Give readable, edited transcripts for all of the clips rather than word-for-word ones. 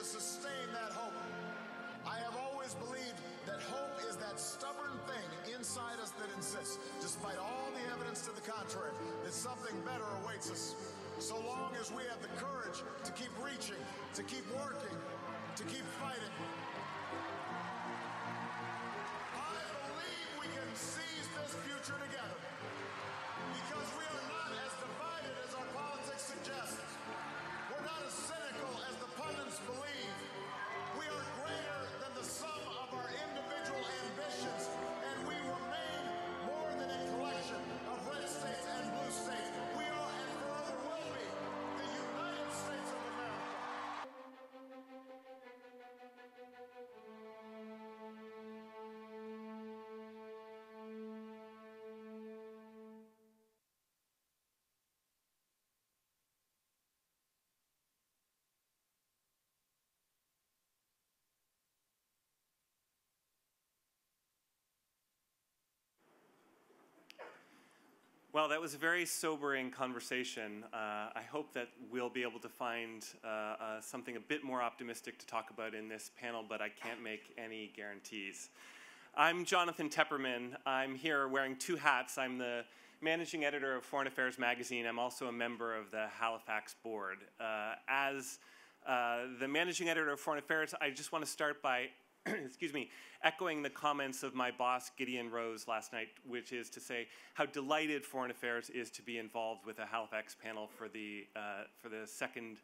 sustain that hope. I have always believed that hope is that stubborn thing inside us that insists, despite all the evidence to the contrary, that something better awaits us. So long as we have the courage to keep reaching, to keep working, to keep fighting. I believe we can seize this future together, because we are not as divided as our politics suggests. We're not as cynical as the pundits believe. We are greater than the sum of our individual ambitions, and we remain more than a collection of red states and blue states. We are and forever will be the United States of America. Well, that was a very sobering conversation. I hope that we'll be able to find something a bit more optimistic to talk about in this panel, but I can't make any guarantees. I'm Jonathan Tepperman. I'm here wearing two hats. I'm the managing editor of Foreign Affairs magazine. I'm also a member of the Halifax board. As the managing editor of Foreign Affairs, I just want to start by excuse me, echoing the comments of my boss, Gideon Rose, last night, which is to say how delighted Foreign Affairs is to be involved with a Halifax panel for the second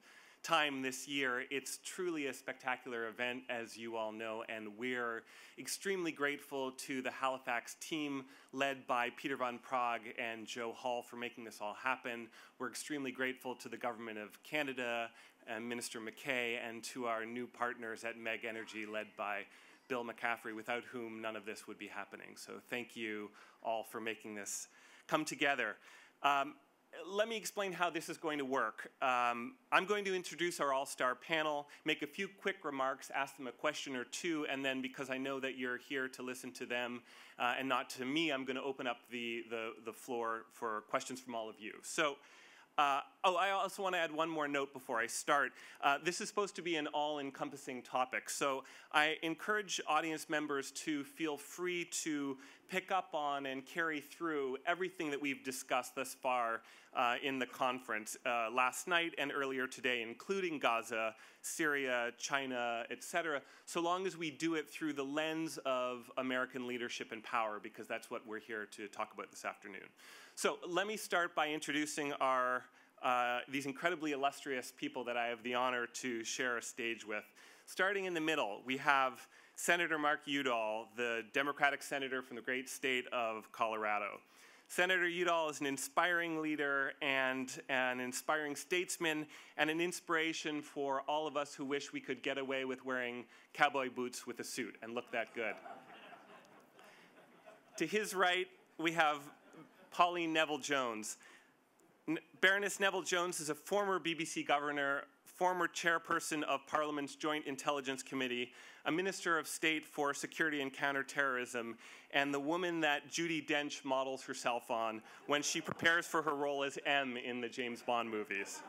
time this year. It's truly a spectacular event, as you all know, and we're extremely grateful to the Halifax team led by Peter Van Praag and Joe Hall for making this all happen. We're extremely grateful to the Government of Canada and Minister McKay, and to our new partners at Meg Energy led by Bill McCaffrey, without whom none of this would be happening. So thank you all for making this come together. Let me explain how this is going to work. I'm going to introduce our all-star panel, make a few quick remarks, ask them a question or two, and then because I know that you're here to listen to them and not to me, I'm going to open up the floor for questions from all of you. So. I also want to add one more note before I start. This is supposed to be an all-encompassing topic, so I encourage audience members to feel free to pick up on and carry through everything that we've discussed thus far in the conference last night and earlier today, including Gaza, Syria, China, etc., so long as we do it through the lens of American leadership and power, because that's what we're here to talk about this afternoon. So let me start by introducing these incredibly illustrious people that I have the honor to share a stage with. Starting in the middle, we have Senator Mark Udall, the Democratic senator from the great state of Colorado. Senator Udall is an inspiring leader and an inspiring statesman and an inspiration for all of us who wish we could get away with wearing cowboy boots with a suit and look that good. To his right, we have Pauline Neville-Jones. Baroness Neville-Jones is a former BBC governor, former chairperson of Parliament's Joint Intelligence Committee, a Minister of State for Security and Counterterrorism, and the woman that Judi Dench models herself on when she prepares for her role as M in the James Bond movies.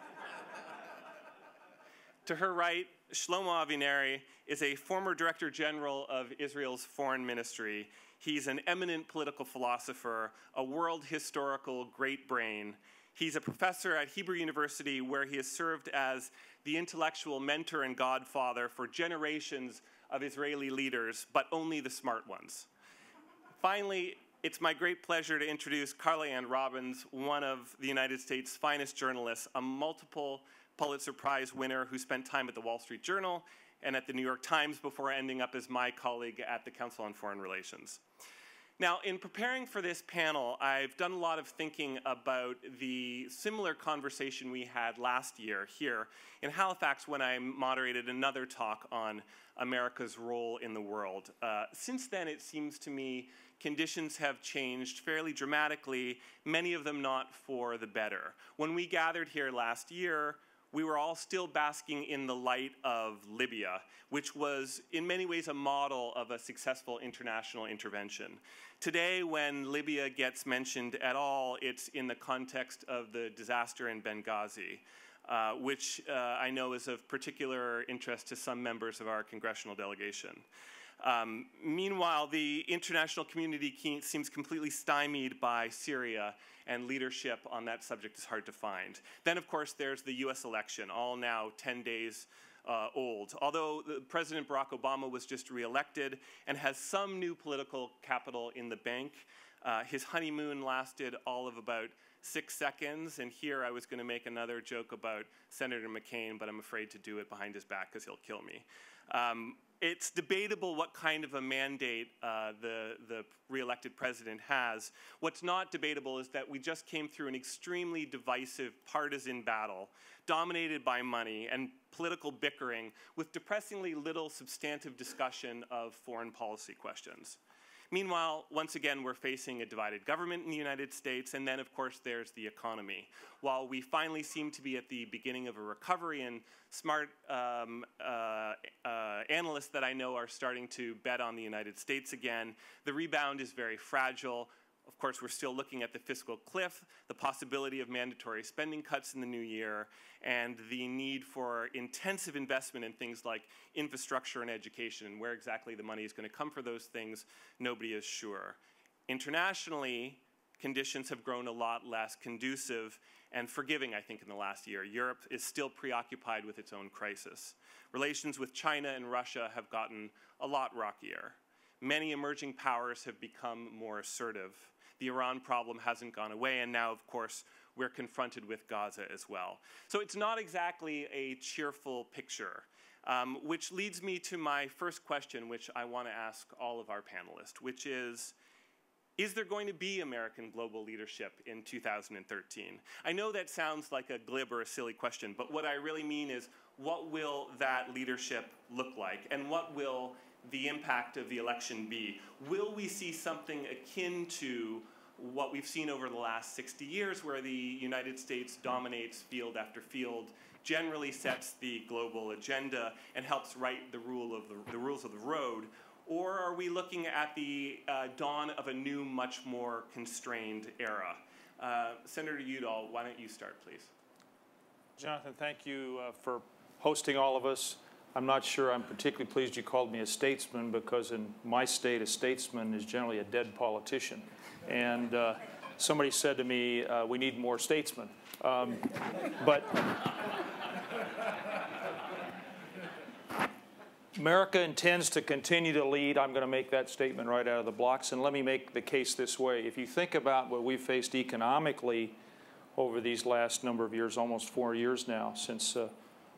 To her right, Shlomo Avineri is a former Director General of Israel's Foreign Ministry. He's an eminent political philosopher, a world historical great brain. He's a professor at Hebrew University, where he has served as the intellectual mentor and godfather for generations of Israeli leaders, but only the smart ones. Finally, it's my great pleasure to introduce Carla Ann Robbins, one of the United States' finest journalists, a multiple Pulitzer Prize winner who spent time at the Wall Street Journal and at the New York Times before ending up as my colleague at the Council on Foreign Relations. Now, in preparing for this panel, I've done a lot of thinking about the similar conversation we had last year here in Halifax when I moderated another talk on America's role in the world. Since then, it seems to me conditions have changed fairly dramatically, many of them not for the better. When we gathered here last year, we were all still basking in the light of Libya, which was in many ways a model of a successful international intervention. Today, when Libya gets mentioned at all, it's in the context of the disaster in Benghazi. which I know is of particular interest to some members of our congressional delegation. Meanwhile, the international community seems completely stymied by Syria, and leadership on that subject is hard to find. Then, of course, there's the US election, all now 10 days old. Although President Barack Obama was just reelected and has some new political capital in the bank, his honeymoon lasted all of about 6 seconds, and here I was going to make another joke about Senator McCain, but I'm afraid to do it behind his back because he'll kill me. It's debatable what kind of a mandate the re-elected president has. What's not debatable is that we just came through an extremely divisive partisan battle dominated by money and political bickering with depressingly little substantive discussion of foreign policy questions. Meanwhile, once again, we're facing a divided government in the United States, and then, of course, there's the economy. While we finally seem to be at the beginning of a recovery, and smart analysts that I know are starting to bet on the United States again, the rebound is very fragile. Of course, we're still looking at the fiscal cliff, the possibility of mandatory spending cuts in the new year, and the need for intensive investment in things like infrastructure and education. And where exactly the money is going to come for those things, nobody is sure. Internationally, conditions have grown a lot less conducive and forgiving, I think, in the last year. Europe is still preoccupied with its own crisis. Relations with China and Russia have gotten a lot rockier. Many emerging powers have become more assertive. The Iran problem hasn't gone away, and now, of course, we're confronted with Gaza as well. So it's not exactly a cheerful picture, which leads me to my first question, which I want to ask all of our panelists, which is there going to be American global leadership in 2013? I know that sounds like a glib or a silly question, but what I really mean is, what will that leadership look like, and what will the impact of the election be? Will we see something akin to what we've seen over the last 60 years, where the United States dominates field after field, generally sets the global agenda, and helps write the rules of the road? Or are we looking at the dawn of a new, much more constrained era? Senator Udall, why don't you start, please? Jonathan, thank you for hosting all of us. I'm not sure I'm particularly pleased you called me a statesman, because in my state, a statesman is generally a dead politician. And somebody said to me, we need more statesmen. But America intends to continue to lead. I'm going to make that statement right out of the blocks. And let me make the case this way. If you think about what we've faced economically over these last number of years, almost 4 years now, since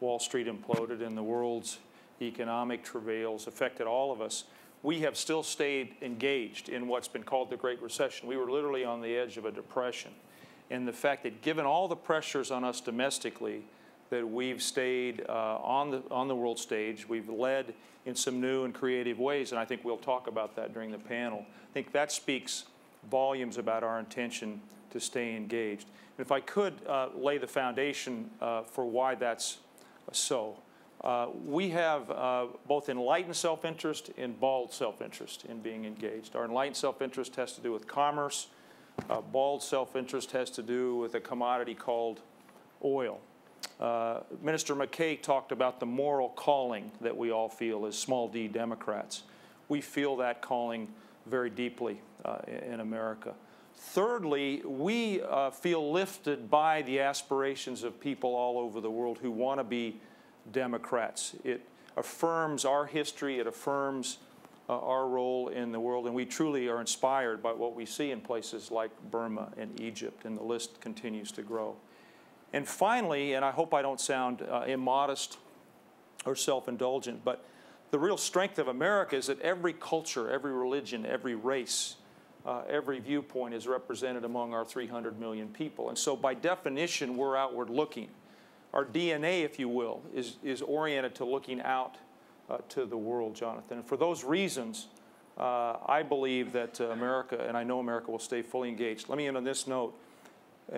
Wall Street imploded and the world's economic travails affected all of us, we have still stayed engaged in what's been called the Great Recession. We were literally on the edge of a depression. And the fact that, given all the pressures on us domestically, that we've stayed on the world stage, we've led in some new and creative ways, and I think we'll talk about that during the panel. I think that speaks volumes about our intention to stay engaged. And if I could lay the foundation for why that's so. We have both enlightened self-interest and bald self-interest in being engaged. Our enlightened self-interest has to do with commerce. Bald self-interest has to do with a commodity called oil. Minister McKay talked about the moral calling that we all feel as small d Democrats. We feel that calling very deeply in America. Thirdly, we feel lifted by the aspirations of people all over the world who want to be Democrats. It affirms our history, it affirms our role in the world, and we truly are inspired by what we see in places like Burma and Egypt, and the list continues to grow. And finally, and I hope I don't sound immodest or self-indulgent, but the real strength of America is that every culture, every religion, every race, every viewpoint is represented among our 300 million people. And so by definition, we're outward looking. Our DNA, if you will, is oriented to looking out to the world, Jonathan. And for those reasons, I believe that America, and I know America, will stay fully engaged. Let me end on this note.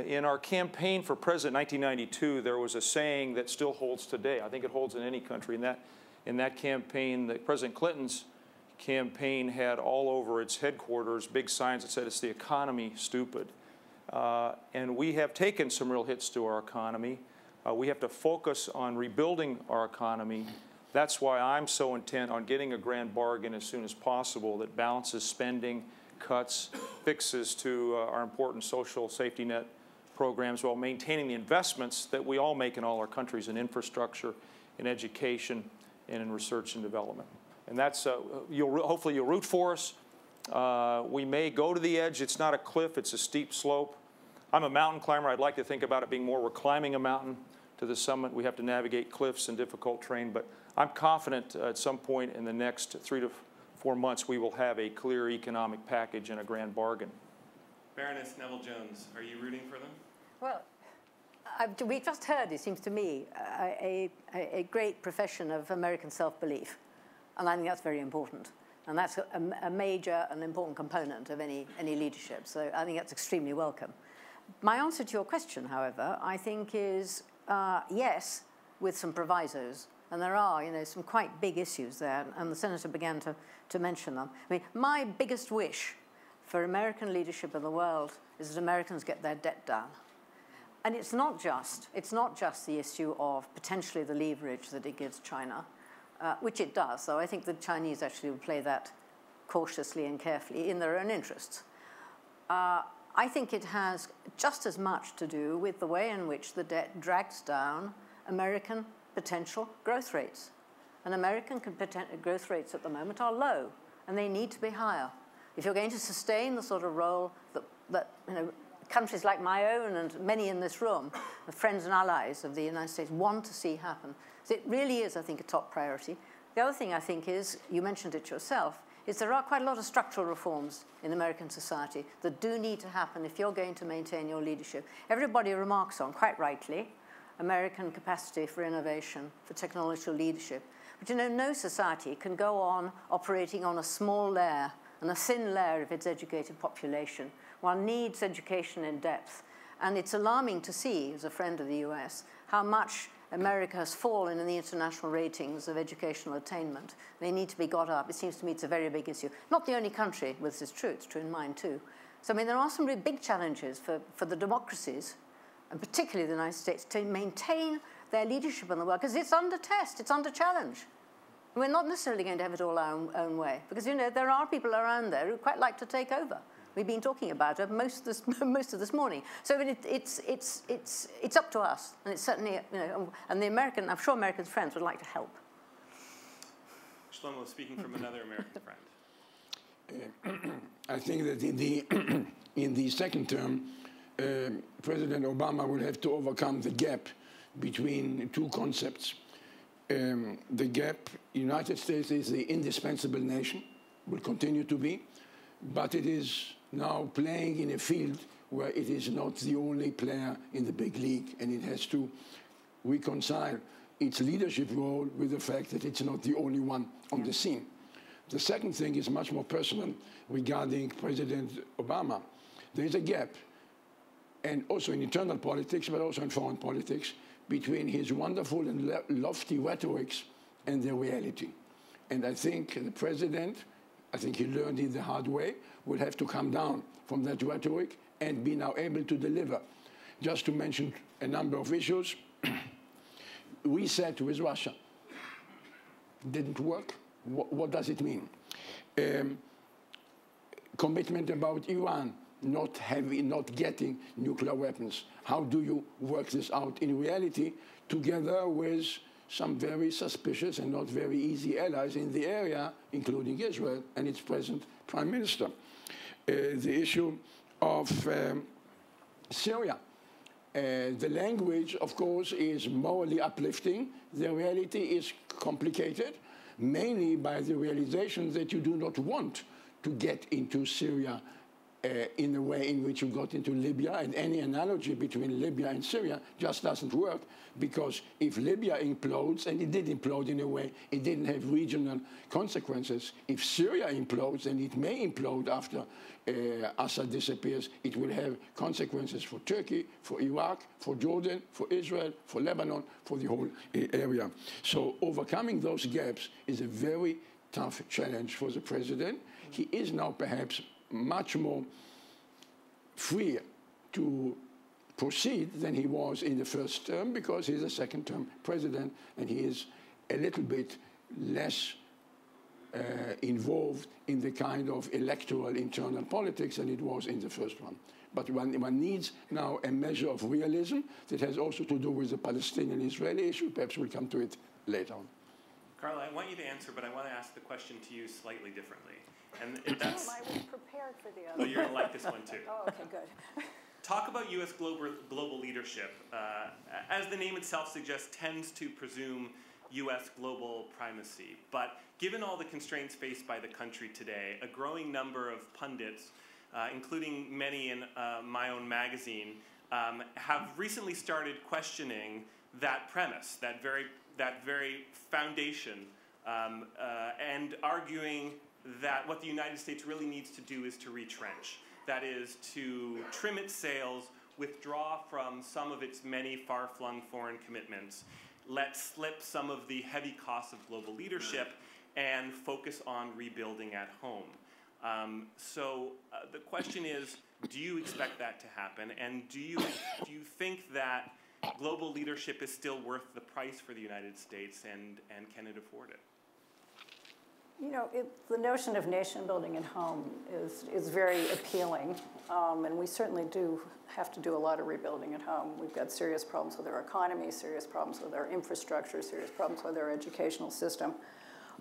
In our campaign for president in 1992, there was a saying that still holds today. I think it holds in any country. In that campaign, President Clinton's campaign had all over its headquarters big signs that said, "It's the economy, stupid." And we have taken some real hits to our economy. We have to focus on rebuilding our economy. That's why I'm so intent on getting a grand bargain as soon as possible that balances spending, cuts, fixes to our important social safety net programs while maintaining the investments that we all make in all our countries in infrastructure, in education, and in research and development. And that's, hopefully you'll root for us. We may go to the edge. It's not a cliff, it's a steep slope. I'm a mountain climber. I'd like to think about it being more we're climbing a mountain to the summit. We have to navigate cliffs and difficult terrain, but I'm confident at some point in the next 3 to 4 months we will have a clear economic package and a grand bargain. Baroness Neville-Jones, are you rooting for them? Well, we just heard, it seems to me, a great profession of American self-belief, and I think that's very important. And that's a major and important component of any leadership, so I think that's extremely welcome. My answer to your question, however, I think is yes, with some provisos. And there are, some quite big issues there, and the Senator began to mention them. I mean, my biggest wish for American leadership in the world is that Americans get their debt down. And it's not just the issue of potentially the leverage that it gives China, which it does. So I think the Chinese actually will play that cautiously and carefully in their own interests. I think it has just as much to do with the way in which the debt drags down American potential growth rates. And American growth rates at the moment are low, and they need to be higher. If you're going to sustain the sort of role that countries like my own and many in this room, the friends and allies of the United States, want to see happen. So it really is, I think, a top priority. The other thing I think is, you mentioned it yourself, is there are quite a lot of structural reforms in American society that do need to happen if you're going to maintain your leadership. Everybody remarks on, quite rightly, American capacity for innovation, for technological leadership. But no society can go on operating on a small layer and a thin layer of its educated population. One needs education in depth. And it's alarming to see, as a friend of the US, how much America has fallen in the international ratings of educational attainment. They need to be got up. It seems to me it's a very big issue. Not the only country where this is true, it's true in mine too. So I mean, there are some really big challenges for the democracies, and particularly the United States, to maintain their leadership in the world, because it's under test, it's under challenge. We're not necessarily going to have it all our own way, because there are people around there who quite like to take over. We've been talking about it most of this morning. So it's up to us, and it's certainly, and I'm sure American friends would like to help. Shlomo, speaking from another American friend. I think that in the second term, President Obama will have to overcome the gap between two concepts. The gap, United States is the indispensable nation, will continue to be, but it is now playing in a field where it is not the only player in the big league, and it has to reconcile its leadership role with the fact that it's not the only one on the scene. The second thing is much more personal regarding President Obama. There is a gap, and also in internal politics, but also in foreign politics, between his wonderful and lofty rhetorics and the reality. And I think the president, I think he learned it the hard way, will have to come down from that rhetoric and be now able to deliver. Just to mention a number of issues, reset with Russia. Didn't work. What does it mean? Commitment about Iran, not getting nuclear weapons. How do you work this out in reality, together with some very suspicious and not very easy allies in the area, including Israel and its present prime minister? The issue of Syria. The language, of course, is morally uplifting. The reality is complicated, mainly by the realization that you do not want to get into Syria in the way in which you got into Libya, and any analogy between Libya and Syria just doesn't work, because if Libya implodes, and it did implode in a way, it didn't have regional consequences. If Syria implodes, and it may implode after Assad disappears, it will have consequences for Turkey, for Iraq, for Jordan, for Israel, for Lebanon, for the whole area. So overcoming those gaps is a very tough challenge for the president. He is now perhaps much more free to proceed than he was in the first term, because he's a second-term president and he is a little bit less involved in the kind of electoral internal politics than it was in the first one. But one needs now a measure of realism that has also to do with the Palestinian-Israeli issue. Perhaps we'll come to it later on. Carla, I want you to answer, but I want to ask the question to you slightly differently. And that's... I was prepared for the other. Oh, you're going to like this one, too. Oh, okay, good. Talk about U.S. global leadership. As the name itself suggests, tends to presume U.S. global primacy. But given all the constraints faced by the country today, a growing number of pundits, including many in my own magazine, have recently started questioning that premise, that very foundation, and arguing that what the United States really needs to do is to retrench. That is, to trim its sails, withdraw from some of its many far-flung foreign commitments, let slip some of the heavy costs of global leadership, and focus on rebuilding at home. So the question is, do you expect that to happen? And do you think that global leadership is still worth the price for the United States, and can it afford it? You know, the notion of nation building at home is very appealing, and we certainly do have to do a lot of rebuilding at home. We've got serious problems with our economy, serious problems with our infrastructure, serious problems with our educational system.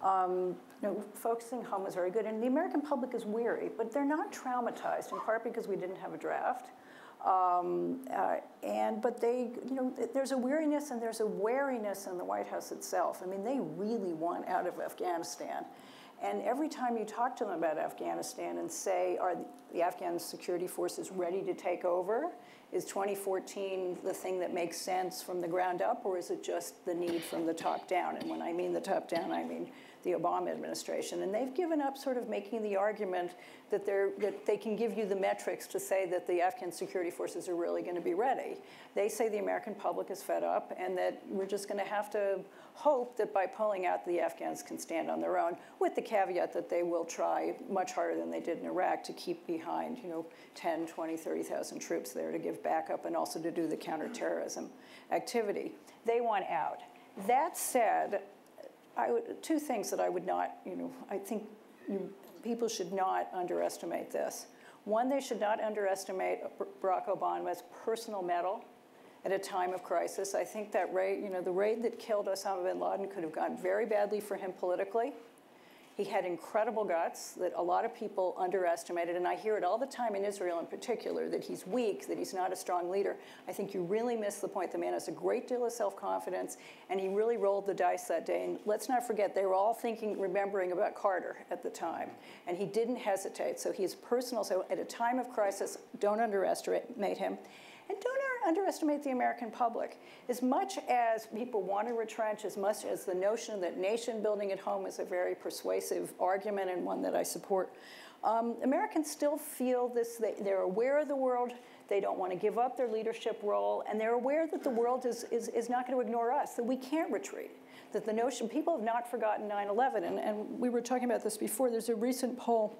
You know, focusing home is very good, and the American public is weary, but they're not traumatized, in part because we didn't have a draft. But they, you know, there's a weariness and there's a wariness in the White House itself. I mean, they really want out of Afghanistan. And every time you talk to them about Afghanistan and say, are the Afghan security forces ready to take over? Is 2014 the thing that makes sense from the ground up, or is it just the need from the top down? And when I mean the top down, I mean the Obama administration. And they've given up sort of making the argument that they can give you the metrics to say that the Afghan security forces are really going to be ready. They say the American public is fed up and that we're just going to have to hope that by pulling out, the Afghans can stand on their own, with the caveat that they will try much harder than they did in Iraq to keep behind, you know, 10, 20, 30,000 troops there to give backup and also to do the counterterrorism activity. They want out. That said, two things that I would not, you know, I think people should not underestimate this. One, they should not underestimate Barack Obama's personal mettle at a time of crisis. I think that raid, you know, the raid that killed Osama bin Laden could have gone very badly for him politically. He had incredible guts that a lot of people underestimated, and I hear it all the time in Israel in particular, that he's weak, that he's not a strong leader. I think you really miss the point. The man has a great deal of self-confidence, and he really rolled the dice that day. And let's not forget, they were all remembering about Carter at the time, and he didn't hesitate. So he's personal. So at a time of crisis, don't underestimate him. And don't underestimate the American public. As much as people want to retrench, as much as the notion that nation building at home is a very persuasive argument and one that I support, Americans still feel this, they're aware of the world, they don't want to give up their leadership role, and they're aware that the world is not going to ignore us, that we can't retreat. That the notion, people have not forgotten 9/11, and we were talking about this before. There's a recent poll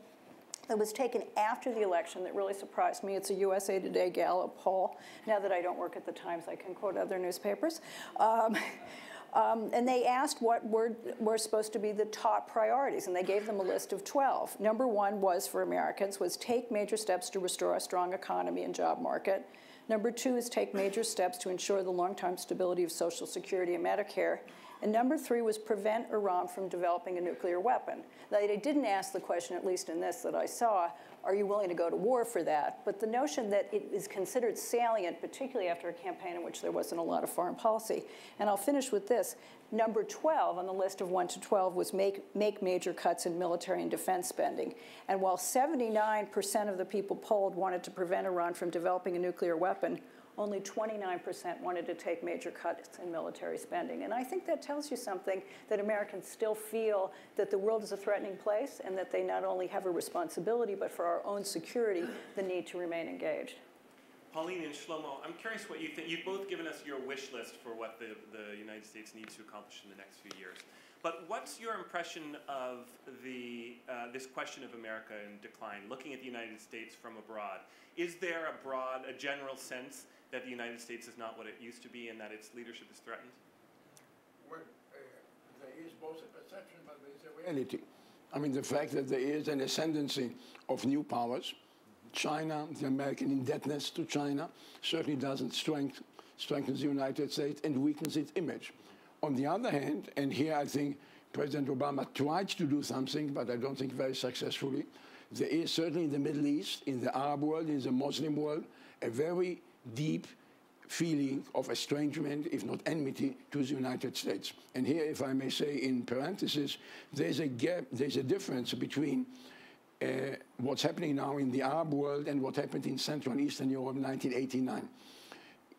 that was taken after the election that really surprised me. It's a USA Today Gallup poll. Now that I don't work at the Times, I can quote other newspapers. And they asked what were supposed to be the top priorities, and they gave them a list of 12. Number one was, for Americans, was take major steps to restore a strong economy and job market. Number two is take major steps to ensure the long-term stability of Social Security and Medicare. And number three was prevent Iran from developing a nuclear weapon. Now, they didn't ask the question, at least in this that I saw, are you willing to go to war for that? But the notion that it is considered salient, particularly after a campaign in which there wasn't a lot of foreign policy. And I'll finish with this. Number 12 on the list of 1 to 12 was make major cuts in military and defense spending. And while 79% of the people polled wanted to prevent Iran from developing a nuclear weapon, only 29% wanted to take major cuts in military spending. And I think that tells you something, that Americans still feel that the world is a threatening place and that they not only have a responsibility, but for our own security, the need to remain engaged. Pauline and Shlomo, I'm curious what you think. You've both given us your wish list for what the United States needs to accomplish in the next few years. But what's your impression of this question of America in decline, looking at the United States from abroad? Is there a general sense that the United States is not what it used to be and that its leadership is threatened? Well, there is both a perception, but there is a reality. I mean, the fact that there is an ascendancy of new powers, China, the American indebtedness to China, certainly doesn't strengthen the United States and weakens its image. On the other hand, and here I think President Obama tried to do something, but I don't think very successfully, there is certainly in the Middle East, in the Arab world, in the Muslim world, a very deep feeling of estrangement, if not enmity, to the United States. And here, if I may say in parentheses, there's a gap, there's a difference between what's happening now in the Arab world and what happened in Central and Eastern Europe in 1989.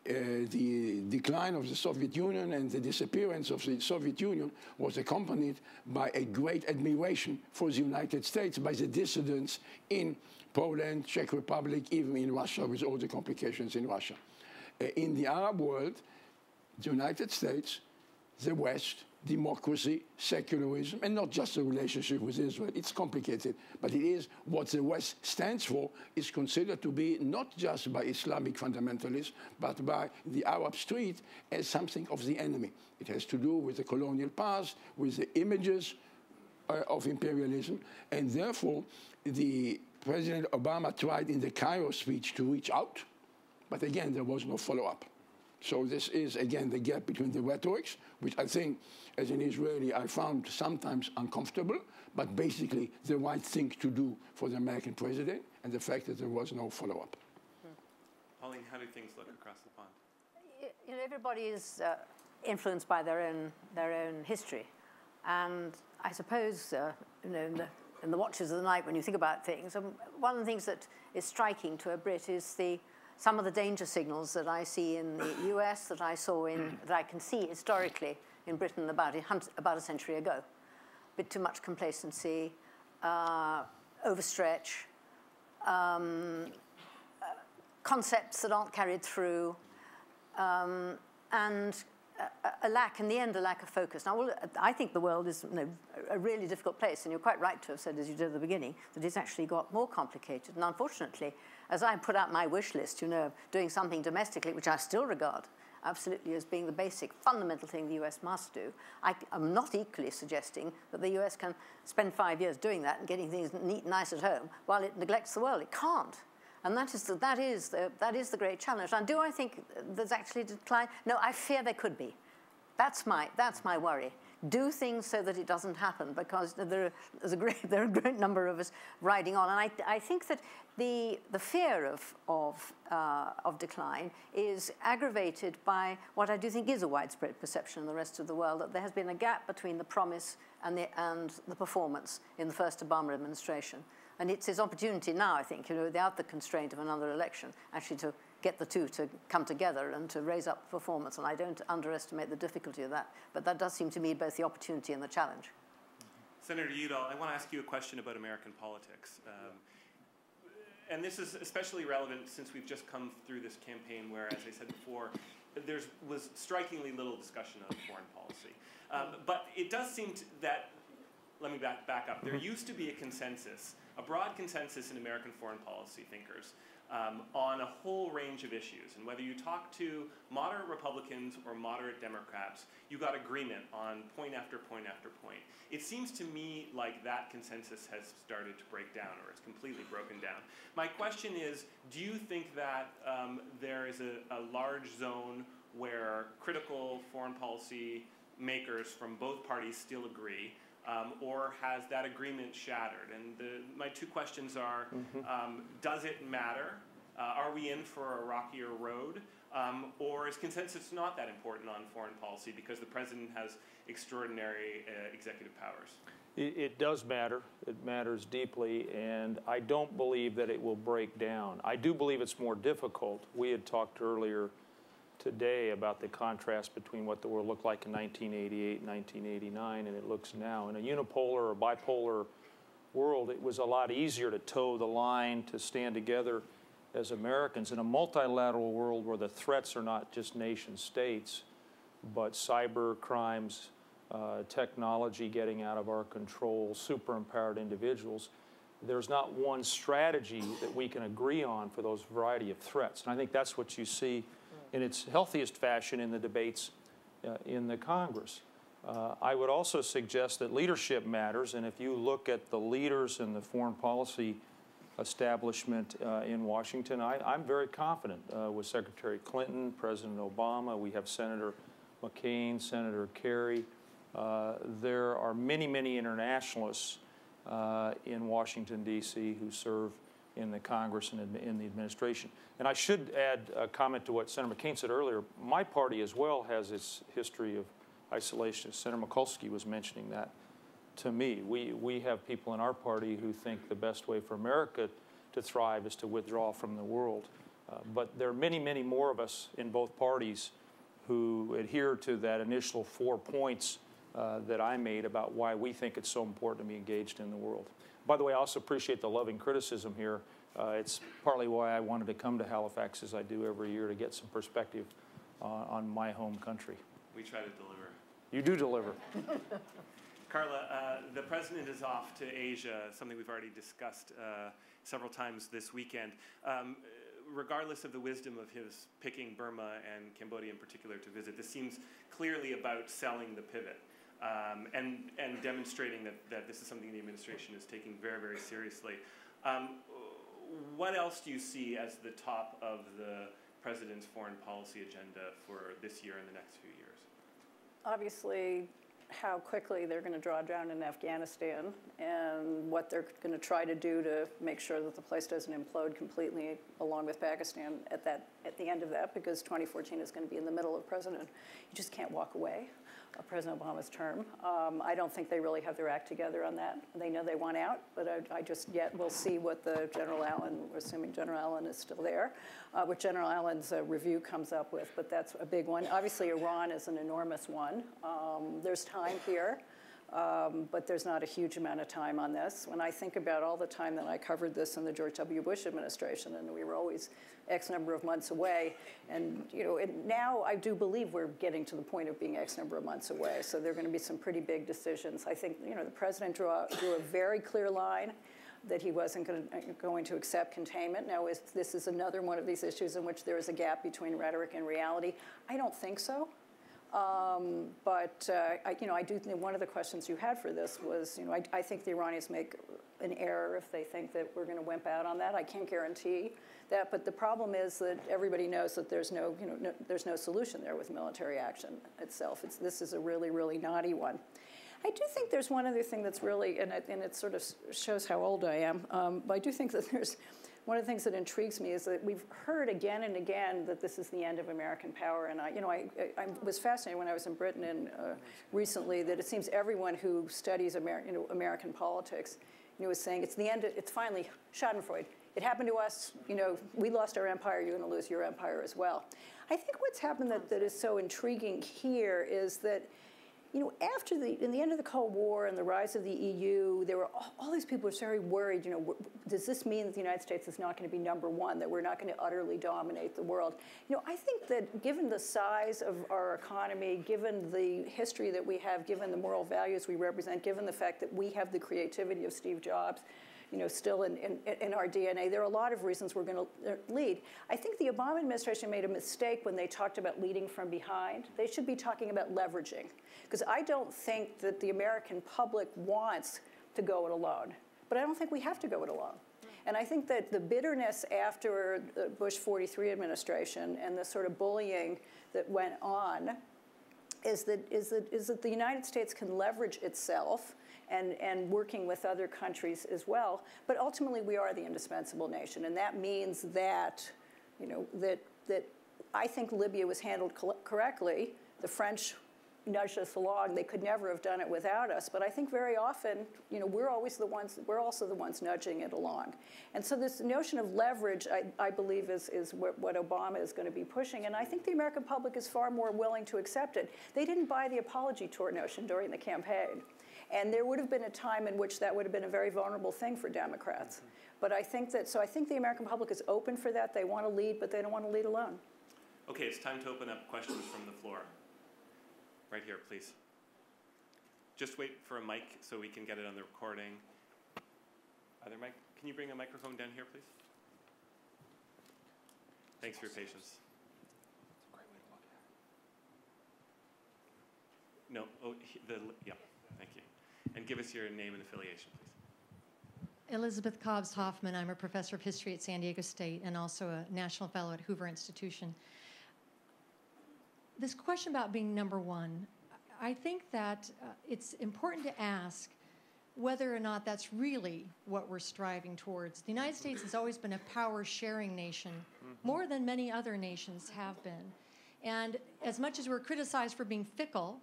The decline of the Soviet Union and the disappearance of the Soviet Union was accompanied by a great admiration for the United States by the dissidents in Poland, Czech Republic, even in Russia, with all the complications in Russia. In the Arab world, the United States, the West, democracy, secularism, and not just the relationship with Israel. It's complicated, but it is what the West stands for is considered to be not just by Islamic fundamentalists, but by the Arab street as something of the enemy. It has to do with the colonial past, with the images of imperialism, and therefore the President Obama tried in the Cairo speech to reach out, but again, there was no follow-up. So this is, again, the gap between the rhetorics, which I think, as an Israeli, I found sometimes uncomfortable, but basically the right thing to do for the American president, and the fact that there was no follow-up. Pauline, how do things look across the pond? You know, everybody is influenced by their own history. And I suppose, you know, in the watches of the night when you think about things, one of the things that is striking to a Brit is some of the danger signals that I see in the US, that I can see historically in Britain about a century ago. A bit too much complacency, overstretch, concepts that aren't carried through, and a lack of focus. Now, I think the world is a really difficult place, and you're quite right to have said, as you did at the beginning, that it's actually got more complicated. And unfortunately, as I put out my wish list, doing something domestically, which I still regard absolutely as being the basic, fundamental thing the US must do, I'm not equally suggesting that the US can spend 5 years doing that and getting things neat and nice at home while it neglects the world. It can't. And that is the great challenge. And do I think there's actually a decline? No, I fear there could be. That's my worry. Do things so that it doesn't happen, because there are a great number of us riding on. And I think that the fear of decline is aggravated by what I do think is a widespread perception in the rest of the world, that there has been a gap between the promise and the performance in the first Obama administration. And it's his opportunity now, I think, without the constraint of another election, actually to get the two to come together and to raise up performance. And I don't underestimate the difficulty of that. But that does seem to me both the opportunity and the challenge. Senator Udall, I want to ask you a question about American politics. And this is especially relevant since we've just come through this campaign where, as I said before, there was strikingly little discussion of foreign policy. But it does seem that, let me back up, there used to be a consensus, a broad consensus in American foreign policy thinkers on a whole range of issues. And whether you talk to moderate Republicans or moderate Democrats, you got agreement on point after point after point. It seems to me like that consensus has started to break down, or it's completely broken down. My question is, do you think that there is a large zone where critical foreign policy makers from both parties still agree, or has that agreement shattered? And my two questions are, does it matter? Are we in for a rockier road? Or is consensus not that important on foreign policy because the president has extraordinary executive powers? It does matter. It matters deeply, and I don't believe that it will break down. I do believe it's more difficult. We had talked earlier today about the contrast between what the world looked like in 1988 and 1989, and it looks now. In a unipolar or bipolar world, it was a lot easier to toe the line, to stand together as Americans. In a multilateral world where the threats are not just nation states, but cyber crimes, technology getting out of our control, super-empowered individuals, there's not one strategy that we can agree on for those variety of threats. And I think that's what you see in its healthiest fashion in the debates in the Congress. I would also suggest that leadership matters, and if you look at the leaders in the foreign policy establishment in Washington, I'm very confident with Secretary Clinton, President Obama. We have Senator McCain, Senator Kerry. There are many, many internationalists in Washington, D.C. who serve in the Congress and in the administration. And I should add a comment to what Senator McCain said earlier. My party as well has its history of isolation. Senator Mikulski was mentioning that to me. We have people in our party who think the best way for America to thrive is to withdraw from the world. But there are many, many more of us in both parties who adhere to that initial 4 points that I made about why we think it's so important to be engaged in the world. By the way, I also appreciate the loving criticism here. It's partly why I wanted to come to Halifax, as I do every year, to get some perspective on my home country. We try to deliver. You do deliver. Carla, the president is off to Asia, something we've already discussed several times this weekend. Regardless of the wisdom of his picking Burma and Cambodia in particular to visit, this seems clearly about selling the pivot and demonstrating that this is something the administration is taking very, very seriously. What else do you see as the top of the president's foreign policy agenda for this year and the next few years? Obviously, how quickly they're going to draw down in Afghanistan and what they're going to try to do to make sure that the place doesn't implode completely along with Pakistan at the end of that, because 2014 is going to be in the middle of President. You just can't walk away of President Obama's term. I don't think they really have their act together on that. They know they want out, but we'll see what the General Allen, assuming General Allen is still there, what General Allen's review comes up with, but that's a big one. Obviously, Iran is an enormous one. There's time here, but there's not a huge amount of time on this. When I think about all the time that I covered this in the George W. Bush administration, and we were always X number of months away, and now I do believe we're getting to the point of being X number of months away. So there are going to be some pretty big decisions. I think the president drew a very clear line that he wasn't going to accept containment. Now, this is another one of these issues in which there is a gap between rhetoric and reality? I don't think so. I do think one of the questions you had for this was, I think the Iranians make an error if they think that we're going to wimp out on that. I can't guarantee that, but the problem is that everybody knows that there's no solution there with military action itself. This is a really, really knotty one. I do think there's one other thing that's really, and it sort of shows how old I am, but I do think that there's one of the things that intrigues me is that we've heard again and again that this is the end of American power. And I was fascinated when I was in Britain and recently that it seems everyone who studies American politics, is saying it's the end. It's finally Schadenfreude. It happened to us. We lost our empire. You're going to lose your empire as well. I think what's happened that is so intriguing here is that, after in the end of the Cold War and the rise of the EU, there were all these people were very worried, does this mean that the United States is not going to be number one, that we're not going to utterly dominate the world? I think that given the size of our economy, given the history that we have, given the moral values we represent, given the fact that we have the creativity of Steve Jobs, still in our DNA. There are a lot of reasons we're going to lead. I think the Obama administration made a mistake when they talked about leading from behind. They should be talking about leveraging, because I don't think that the American public wants to go it alone, but I don't think we have to go it alone. And I think that the bitterness after the Bush 43 administration and the sort of bullying that went on is that the United States can leverage itself and working with other countries as well. But ultimately, we are the indispensable nation. And that means that, that I think Libya was handled correctly. The French nudged us along. They could never have done it without us. But I think very often, we're also the ones nudging it along. And so this notion of leverage, I believe, is what Obama is going to be pushing. And I think the American public is far more willing to accept it. They didn't buy the apology tour notion during the campaign. And there would have been a time in which that would have been a very vulnerable thing for Democrats. But I think the American public is open for that. They want to lead, but they don't want to lead alone. Okay, it's time to open up questions from the floor. Right here, please. Just wait for a mic so we can get it on the recording. Other mic? Can you bring a microphone down here, please? Thanks for your patience. No, oh, yeah, thank you. And give us your name and affiliation, please. Elizabeth Cobbs Hoffman. I'm a professor of history at San Diego State and also a national fellow at Hoover Institution. This question about being number one, I think that it's important to ask whether or not that's really what we're striving towards. The United States has always been a power-sharing nation, more than many other nations have been. And as much as we're criticized for being fickle,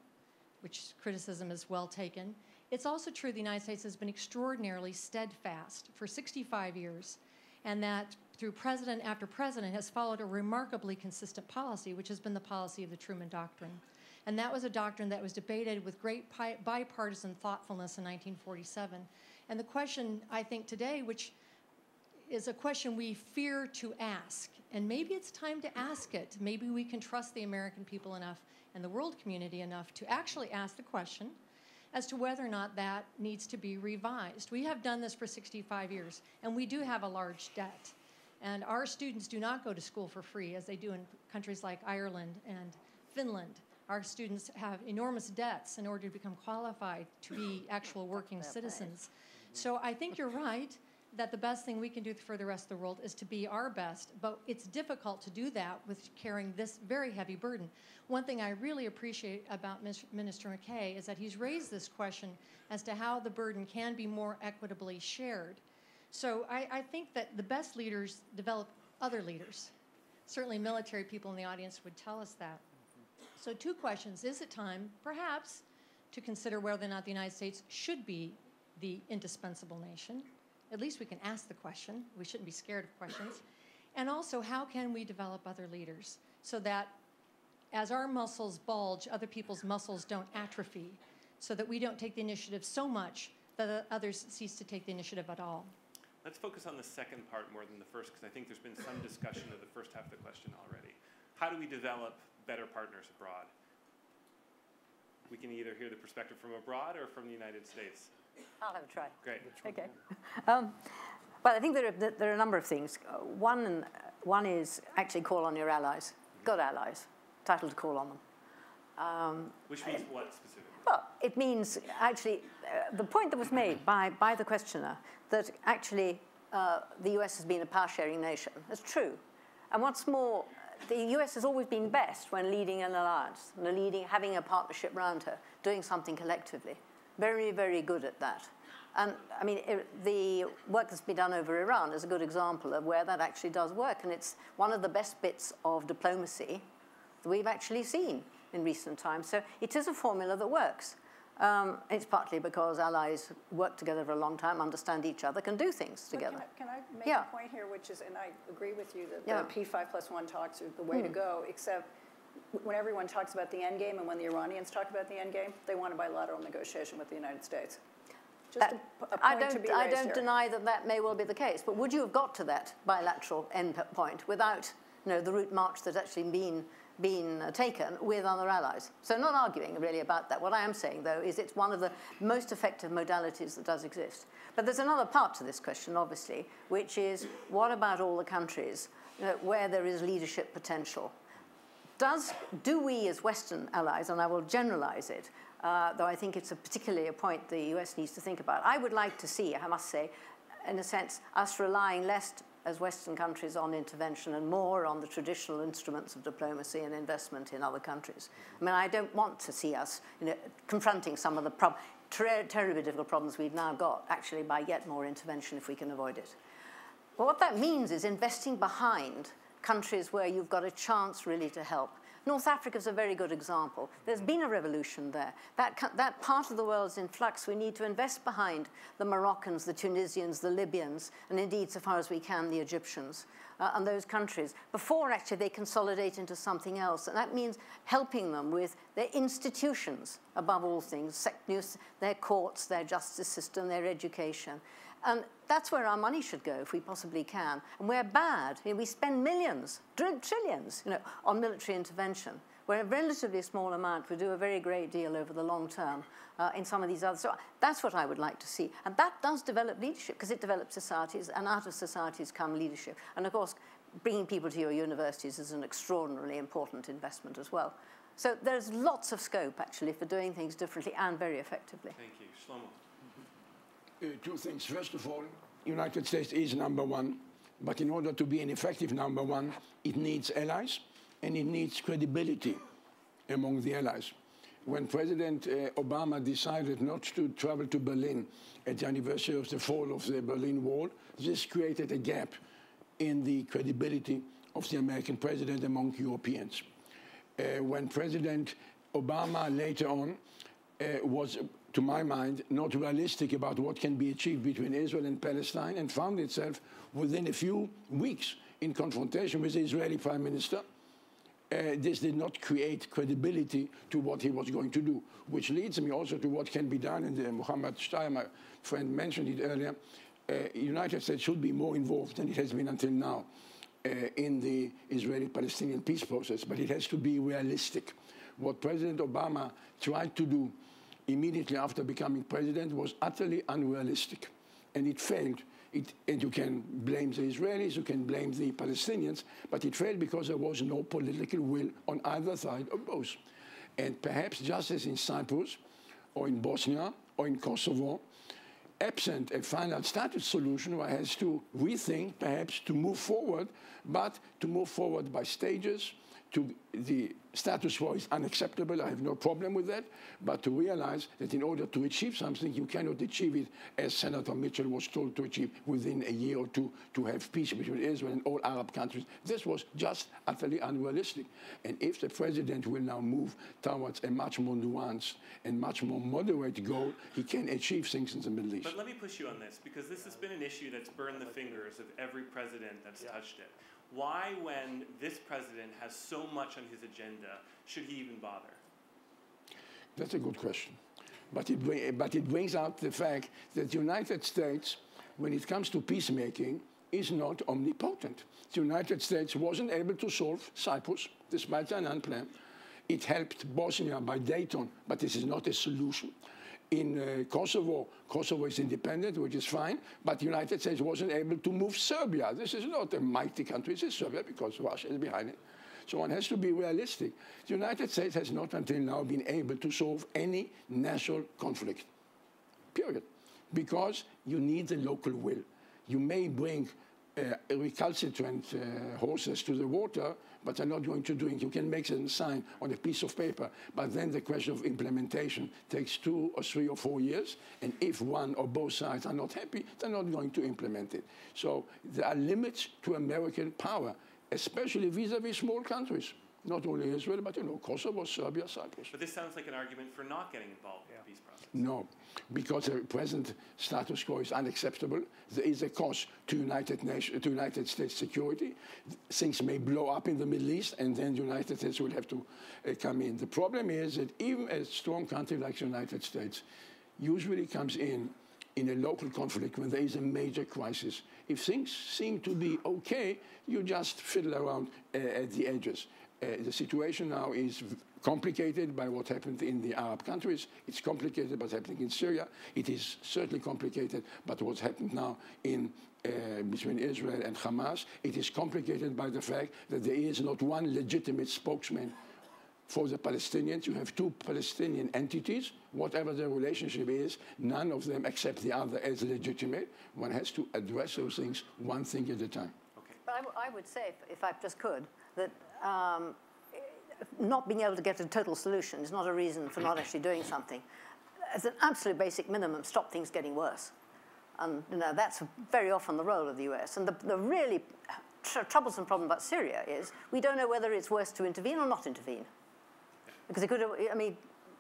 which criticism is well taken, it's also true the United States has been extraordinarily steadfast for 65 years, and that through president after president has followed a remarkably consistent policy, which has been the policy of the Truman Doctrine. And that was a doctrine that was debated with great bipartisan thoughtfulness in 1947. And the question, I think, today, which is a question we fear to ask, and maybe it's time to ask it. Maybe we can trust the American people enough and the world community enough to actually ask the question as to whether or not that needs to be revised. We have done this for 65 years, and we do have a large debt. And our students do not go to school for free, as they do in countries like Ireland and Finland. Our students have enormous debts in order to become qualified to be actual working citizens. So I think you're right that the best thing we can do for the rest of the world is to be our best, but it's difficult to do that with carrying this very heavy burden. One thing I really appreciate about Minister McKay is that he's raised this question as to how the burden can be more equitably shared. So I think that the best leaders develop other leaders. Certainly military people in the audience would tell us that. So two questions. Is it time, perhaps, to consider whether or not the United States should be the indispensable nation? At least we can ask the question. We shouldn't be scared of questions. And also, how can we develop other leaders so that as our muscles bulge, other people's muscles don't atrophy, so that we don't take the initiative so much that others cease to take the initiative at all? Let's focus on the second part more than the first, because I think there's been some discussion of the first half of the question already. How do we develop better partners abroad? We can either hear the perspective from abroad or from the United States. I'll have a try. Great. Okay. Well, I think there are a number of things. One is actually call on your allies, good allies, entitled to call on them. Which means what specifically? Well, it means actually the point that was made by the questioner that actually the US has been a power-sharing nation. That's true. And what's more, the US has always been best when leading an alliance, having a partnership around her, doing something collectively. Very, very good at that. And I mean, the work that's been done over Iran is a good example of where that actually does work. And it's one of the best bits of diplomacy that we've actually seen in recent times. So it is a formula that works. It's partly because allies work together for a long time, understand each other, can do things together. Can I make a point here, which is, and I agree with you, that the P5+1 talks are the way to go, except when everyone talks about the end game and when the Iranians talk about the end game, they want a bilateral negotiation with the United States. Just a point to be raised I don't here. deny that may well be the case, but would you have got to that bilateral end point without the route march that's actually been taken with other allies? So not arguing really about that. What I am saying, though, is it's one of the most effective modalities that does exist. But there's another part to this question, obviously, which is what about all the countries where there is leadership potential? Do we as Western allies, and I will generalize it, though I think it's particularly a point the US needs to think about. I would like to see, I must say, in a sense, us relying less as Western countries on intervention and more on the traditional instruments of diplomacy and investment in other countries. I mean, I don't want to see us confronting some of the terribly difficult problems we've now got, actually, by yet more intervention if we can avoid it. But what that means is investing behind countries where you've got a chance really to help. North Africa is a very good example. There's been a revolution there. That part of the world is in flux. We need to invest behind the Moroccans, the Tunisians, the Libyans, and indeed, so far as we can, the Egyptians, and those countries, before actually they consolidate into something else. And that means helping them with their institutions, above all things, their courts, their justice system, their education. And that's where our money should go, if we possibly can. And we're bad. We spend millions, trillions, on military intervention, where a relatively small amount would do a very great deal over the long term in some of these others. So that's what I would like to see. And that does develop leadership, because it develops societies, and out of societies come leadership. And of course, bringing people to your universities is an extraordinarily important investment as well. So there's lots of scope, actually, for doing things differently and very effectively. Thank you. Shlomo. Two things. First of all, United States is number one, but in order to be an effective number one, it needs allies and it needs credibility among the allies. When President Obama decided not to travel to Berlin at the anniversary of the fall of the Berlin Wall, this created a gap in the credibility of the American president among Europeans. When President Obama later on was, to my mind, not realistic about what can be achieved between Israel and Palestine, and found itself within a few weeks in confrontation with the Israeli Prime Minister, this did not create credibility to what he was going to do, which leads me also to what can be done, and Muhammad Shtayyeh, my friend, mentioned it earlier. United States should be more involved than it has been until now in the Israeli-Palestinian peace process, but it has to be realistic. What President Obama tried to do immediately after becoming president was utterly unrealistic, and it failed. And you can blame the Israelis, you can blame the Palestinians, but it failed because there was no political will on either side or both. And perhaps just as in Cyprus, or in Bosnia, or in Kosovo, absent a final status solution, one has to rethink, perhaps, to move forward, but to move forward by stages. The status quo is unacceptable, I have no problem with that, but to realize that in order to achieve something, you cannot achieve it, as Senator Mitchell was told to achieve, within a year or two, to have peace between Israel and all Arab countries. This was just utterly unrealistic. And if the president will now move towards a much more nuanced and much more moderate goal, he can achieve things in the Middle East. But let me push you on this, because this has been an issue that's burned the fingers of every president that's touched it. Why, when this president has so much on his agenda, should he even bother? That's a good question. But it brings out the fact that the United States, when it comes to peacemaking, is not omnipotent. The United States wasn't able to solve Cyprus, despite an unplanned. It helped Bosnia by Dayton, but this is not a solution. In Kosovo is independent, which is fine, but the United States wasn't able to move Serbia. This is not a mighty country, this is Serbia, because Russia is behind it. So one has to be realistic. The United States has not until now been able to solve any national conflict, period, because you need the local will. You may bring recalcitrant horses to the water, but they're not going to drink. You can make them sign on a piece of paper, but then the question of implementation takes 2 or 3 or 4 years, and if one or both sides are not happy, they're not going to implement it. So there are limits to American power, especially vis-a-vis small countries. Not only Israel, but Kosovo, Serbia, Cyprus. But this sounds like an argument for not getting involved in the peace process. No, because the present status quo is unacceptable. There is a cost to United States security. Things may blow up in the Middle East, and then the United States will have to come in. The problem is that even a strong country like the United States usually comes in a local conflict when there is a major crisis. If things seem to be okay, you just fiddle around at the edges. The situation now is complicated by what happened in the Arab countries. It's complicated by what's happening in Syria. It is certainly complicated by what's happened now between Israel and Hamas. It is complicated by the fact that there is not one legitimate spokesman for the Palestinians. You have 2 Palestinian entities. Whatever their relationship is, none of them accept the other as legitimate. One has to address those things one thing at a time. Okay. But I would say, if I just could, that not being able to get a total solution is not a reason for not actually doing something. As an absolute basic minimum, stop things getting worse. And that's very often the role of the US. And the really troublesome problem about Syria is we don't know whether it's worse to intervene or not intervene. Because it could,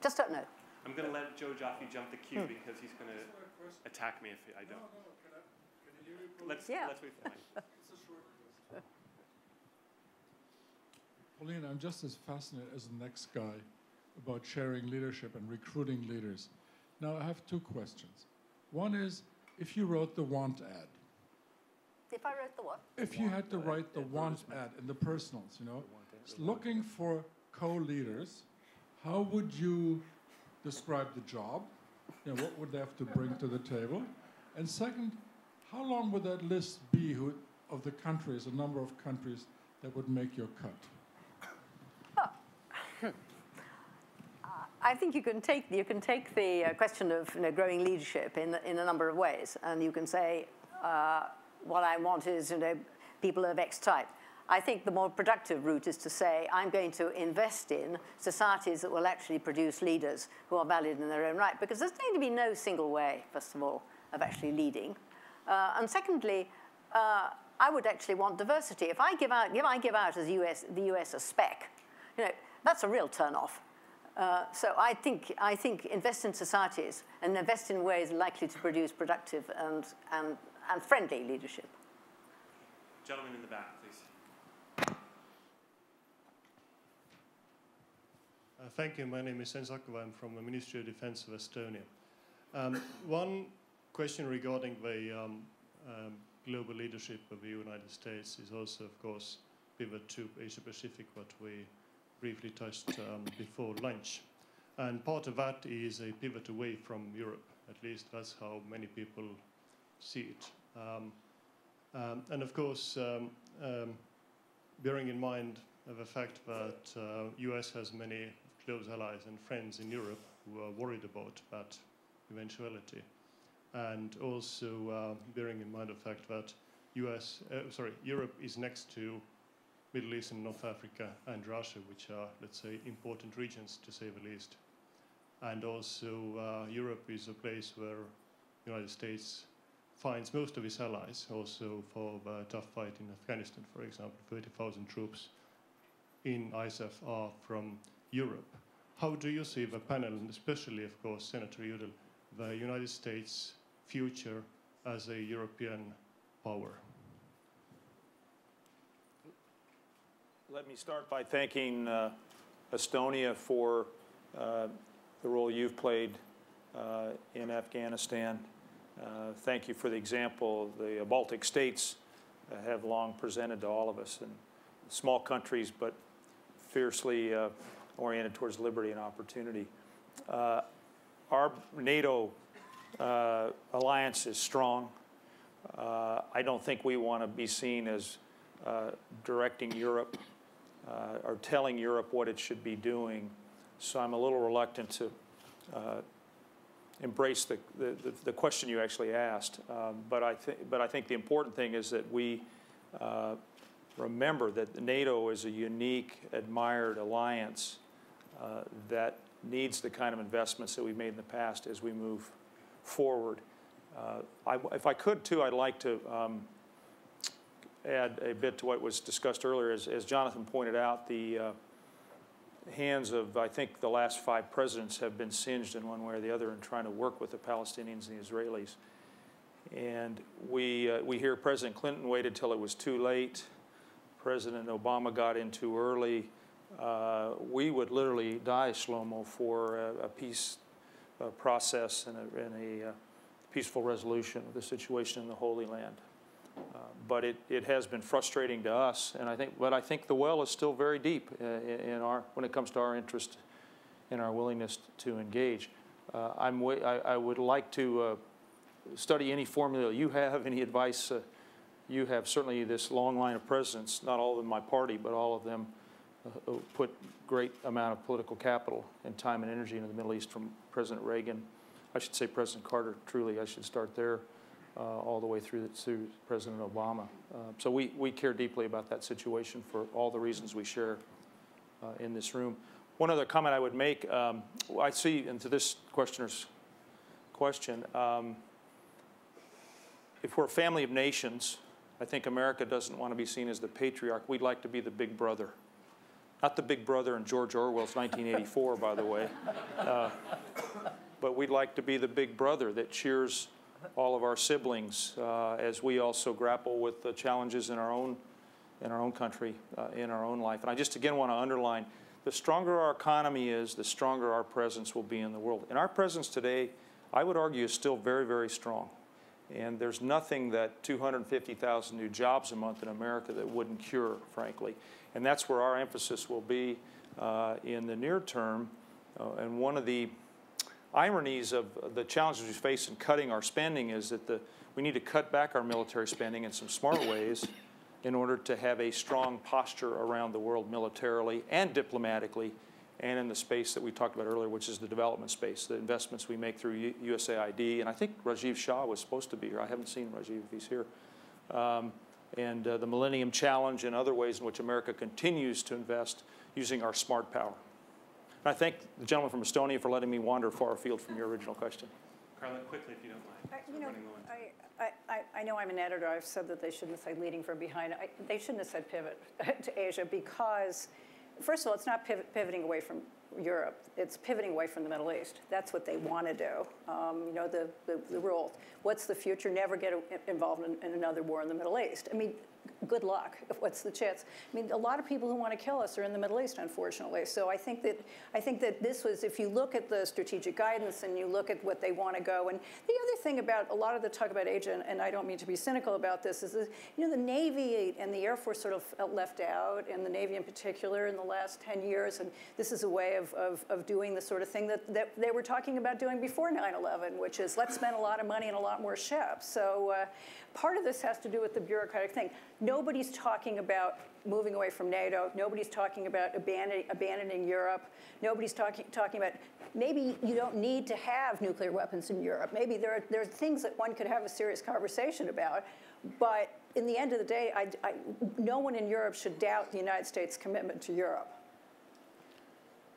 just don't know. I'm going to let Joe Jaffe jump the queue because he's going to attack me if I don't. Let's wait for the mic. Pauline, I'm just as fascinated as the next guy about sharing leadership and recruiting leaders. Now, I have 2 questions. One is, if you wrote the want ad. If I wrote the what? If you had to write the want ad in the personals, looking for co-leaders, how would you describe the job? What would they have to bring to the table? And second, how long would that list be of the countries, a number of countries that would make your cut? I think you can take the question of growing leadership in a number of ways, and you can say what I want is people of X type. I think the more productive route is to say I'm going to invest in societies that will actually produce leaders who are valued in their own right, because there's going to be no single way, first of all, of actually leading, and secondly, I would actually want diversity. If I give out as the US a spec, that's a real turn-off. So I think invest in societies and invest in ways likely to produce productive and friendly leadership. Gentleman in the back, please. Thank you. My name is Jens Akova. I'm from the Ministry of Defense of Estonia. One question regarding the global leadership of the United States is also, of course, pivot to Asia Pacific, what we briefly touched before lunch. And part of that is a pivot away from Europe. At least that's how many people see it. And of course, bearing in mind the fact that US has many close allies and friends in Europe who are worried about that eventuality. And also bearing in mind the fact that Europe is next to Middle East and North Africa and Russia, which are, let's say, important regions to say the least. And also Europe is a place where the United States finds most of its allies, also for the tough fight in Afghanistan, for example. 30,000 troops in HISF are from Europe. How do you see the panel, and especially, of course, Senator Udall, the United States' future as a European power? Let me start by thanking Estonia for the role you've played in Afghanistan. Thank you for the example the Baltic states have long presented to all of us. And small countries, but fiercely oriented towards liberty and opportunity. Our NATO alliance is strong. I don't think we want to be seen as directing Europe or telling Europe what it should be doing. So I'm a little reluctant to embrace the question you actually asked. But I think the important thing is that we remember that NATO is a unique, admired alliance that needs the kind of investments that we've made in the past as we move forward. If I could, too, I'd like to add a bit to what was discussed earlier. As Jonathan pointed out, the hands of, I think, the last 5 presidents have been singed in one way or the other in trying to work with the Palestinians and the Israelis. And we hear President Clinton waited till it was too late. President Obama got in too early. We would literally die, Shlomo, for a peace process and a peaceful resolution of the situation in the Holy Land. But it has been frustrating to us, and I think the well is still very deep when it comes to our interest and our willingness to engage. I would like to study any formula you have, any advice you have. Certainly this long line of presidents, not all of them my party, but all of them put great amount of political capital and time and energy into the Middle East, from President Reagan, I should say President Carter, truly I should start there, all the way through to President Obama. So we care deeply about that situation for all the reasons we share in this room. One other comment I would make, I see into this questioner's question, if we're a family of nations, I think America doesn't want to be seen as the patriarch. We'd like to be the big brother. Not the big brother in George Orwell's 1984, by the way. But we'd like to be the big brother that cheers all of our siblings as we also grapple with the challenges in our own country, in our own life. And I just again want to underline, the stronger our economy is, the stronger our presence will be in the world. And our presence today, I would argue, is still very, very strong. And there's nothing that 250,000 new jobs a month in America that wouldn't cure, frankly. And that's where our emphasis will be in the near term. And one of the ironies of the challenges we face in cutting our spending is that we need to cut back our military spending in some smart ways in order to have a strong posture around the world militarily and diplomatically and in the space that we talked about earlier, which is the development space, the investments we make through USAID. And I think Rajiv Shah was supposed to be here. I haven't seen Rajiv if he's here. And the Millennium Challenge and other ways in which America continues to invest using our smart power. And I thank the gentleman from Estonia for letting me wander far afield from your original question. Carla, quickly, if you don't mind. I know I'm an editor. I've said that they shouldn't have said leading from behind. They shouldn't have said pivot to Asia because, first of all, it's not pivoting away from Europe. It's pivoting away from the Middle East. That's what they want to do. You know, the rule. What's the future? Never get involved in another war in the Middle East. I mean, good luck. What's the chance? I mean, a lot of people who want to kill us are in the Middle East, unfortunately. So I think that this was, if you look at the strategic guidance and you look at what they want to go, and the other thing about a lot of the talk about Asia, and I don't mean to be cynical about this, is that, you know, the Navy and the Air Force sort of felt left out, and the Navy in particular in the last 10 years, and this is a way of doing the sort of thing that they were talking about doing before 9/11, which is let's spend a lot of money and a lot more ships. So part of this has to do with the bureaucratic thing. Nobody's talking about moving away from NATO. Nobody's talking about abandoning Europe. Nobody's talking about maybe you don't need to have nuclear weapons in Europe. Maybe there are things that one could have a serious conversation about. But in the end of the day, no one in Europe should doubt the United States' commitment to Europe.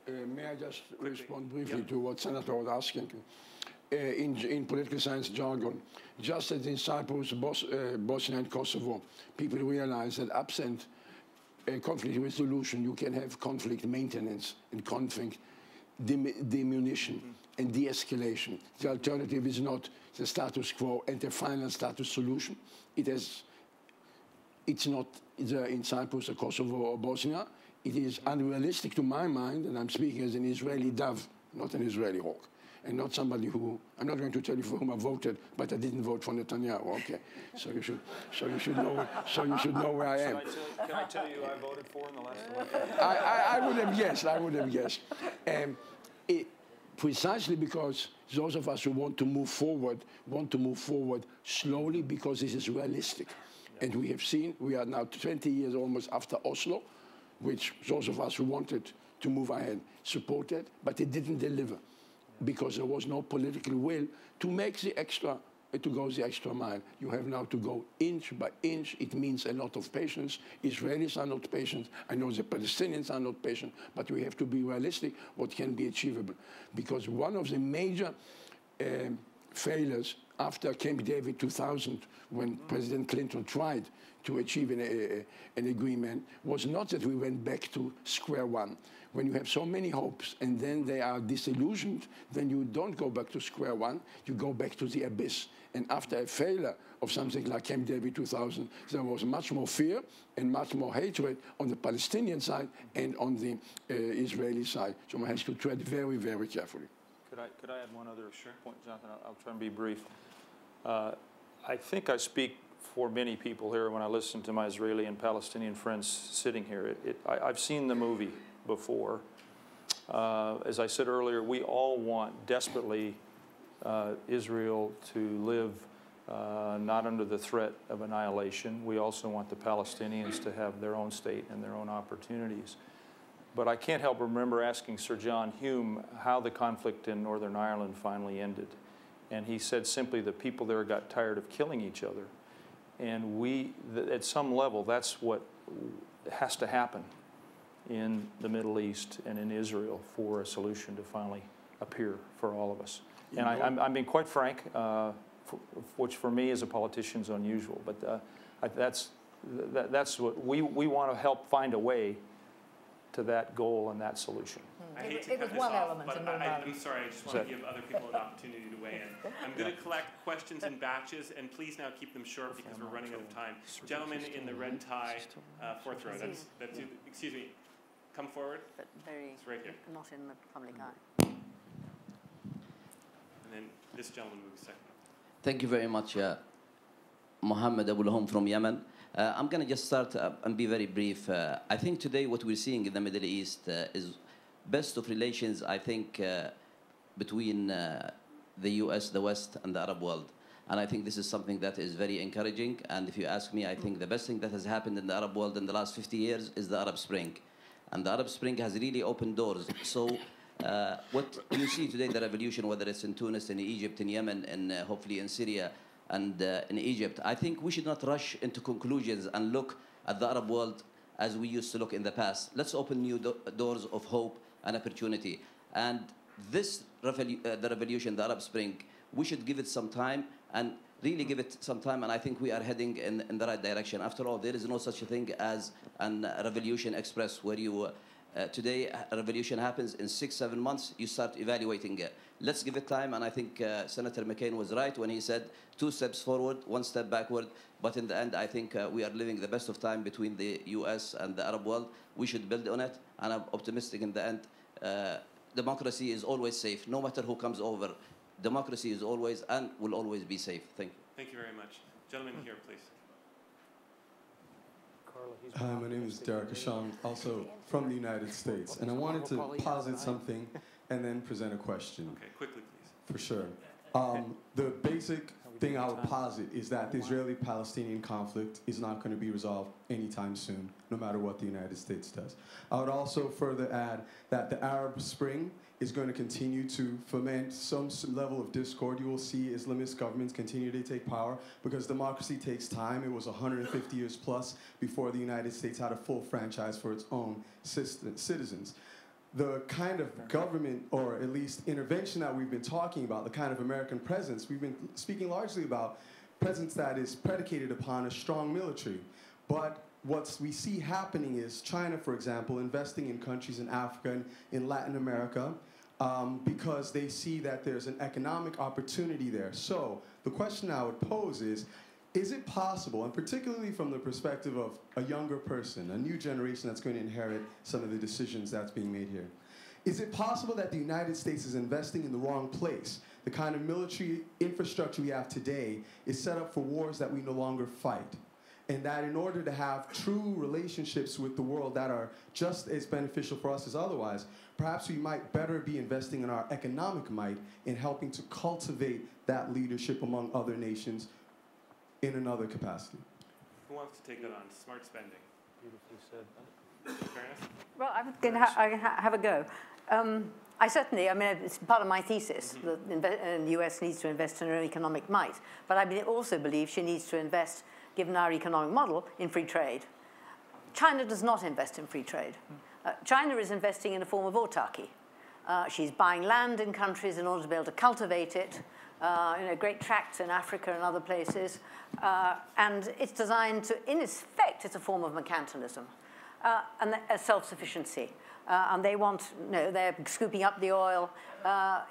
May I just respond briefly to what Senator was asking? In political science jargon, just as in Cyprus, Bosnia and Kosovo, people realize that absent conflict resolution, you can have conflict maintenance and conflict diminution and de-escalation. The alternative is not the status quo and the final status solution. It's not either in Cyprus or Kosovo or Bosnia. It is unrealistic to my mind, and I'm speaking as an Israeli dove, not an Israeli hawk. And not somebody who, I'm not going to tell you for whom I voted, but I didn't vote for Netanyahu. Okay, so you should know where I am. Can I tell you I voted for in the last election? I would have guessed. Precisely because those of us who want to move forward slowly because this is realistic. And we have seen, we are now 20 years almost after Oslo, which those of us who wanted to move ahead supported, but it didn't deliver. Because there was no political will to make the extra, to go the extra mile. You have now to go inch by inch. It means a lot of patience. Israelis are not patient. I know the Palestinians are not patient, but we have to be realistic what can be achievable. Because one of the major failures after Camp David 2000, when President Clinton tried to achieve an agreement, was not that we went back to square one. When you have so many hopes and then they are disillusioned, then you don't go back to square one, you go back to the abyss. And after a failure of something like Camp David 2000, there was much more fear and much more hatred on the Palestinian side and on the Israeli side. So one has to tread very, very carefully. Could I add one other point, Jonathan? I'll try and be brief. I think I speak for many people here when I listen to my Israeli and Palestinian friends sitting here. I've seen the movie before. As I said earlier, we all want desperately Israel to live not under the threat of annihilation. We also want the Palestinians to have their own state and their own opportunities. But I can't help remember asking Sir John Hume how the conflict in Northern Ireland finally ended. And he said simply the people there got tired of killing each other. And at some level, that's what has to happen in the Middle East and in Israel for a solution to finally appear for all of us. And I'm being quite frank, which for me as a politician is unusual, but that's what we want to help find a way to that goal and that solution. I hate to cut this off, but I'm sorry, I just want to give other people an opportunity to weigh in. I'm going to collect questions in batches, and please now keep them short because we're running out of time. Gentleman in the red tie, fourth row, excuse me, come forward. But very, it's right here. Not in the public eye. And then this gentleman will be second. Thank you very much, Mohammed Abulhom from Yemen. I'm going to just start and be very brief. I think today what we're seeing in the Middle East is best of relations, I think, between the US, the West, and the Arab world. And I think this is something that is very encouraging. And if you ask me, I think the best thing that has happened in the Arab world in the last 50 years is the Arab Spring. And the Arab Spring has really opened doors. So what you see today, the revolution, whether it's in Tunis, in Egypt, in Yemen, and hopefully in Syria, and in Egypt, I think we should not rush into conclusions and look at the Arab world as we used to look in the past. Let's open new doors of hope and opportunity. And this, the revolution, the Arab Spring, we should give it some time and really give it some time, and I think we are heading in the right direction. After all, there is no such a thing as a revolution express where you, today a revolution happens in 6-7 months, you start evaluating it. Let's give it time, and I think Senator McCain was right when he said 2 steps forward, 1 step backward, but in the end, I think we are living the best of time between the US and the Arab world. We should build on it, and I'm optimistic in the end. Democracy is always safe, no matter who comes over. Democracy is always and will always be safe. Thank you. Thank you very much. Gentleman here, please. Hi, my name is Derek Asham, also from the United States. And I wanted to posit something and then present a question. Okay, quickly, please. For sure. The basic thing I would posit is that the Israeli-Palestinian conflict is not going to be resolved anytime soon, no matter what the United States does. I would also further add that the Arab Spring is going to continue to foment some level of discord. You will see Islamist governments continue to take power because democracy takes time. It was 150 years plus before the United States had a full franchise for its own citizens. The kind of government, or at least intervention that we've been talking about, the kind of American presence, we've been speaking largely about presence that is predicated upon a strong military. But what we see happening is China, for example, investing in countries in Africa and in Latin America because they see that there's an economic opportunity there. So the question I would pose is it possible, and particularly from the perspective of a younger person, a new generation that's going to inherit some of the decisions that's being made here, is it possible that the United States is investing in the wrong place? The kind of military infrastructure we have today is set up for wars that we no longer fight. And that in order to have true relationships with the world that are just as beneficial for us as otherwise, perhaps we might better be investing in our economic might in helping to cultivate that leadership among other nations in another capacity. Who wants to take it on? Smart spending. Beautifully said. Fairness? Well, I'm going to have a go. I certainly, I mean, it's part of my thesis that the US needs to invest in her economic might. But I also believe she needs to invest, given our economic model, in free trade. China does not invest in free trade. China is investing in a form of autarky. She's buying land in countries in order to be able to cultivate it, great tracts in Africa and other places. And it's designed to, in effect, it's a form of mercantilism and a self-sufficiency. And they want, they're scooping up the oil.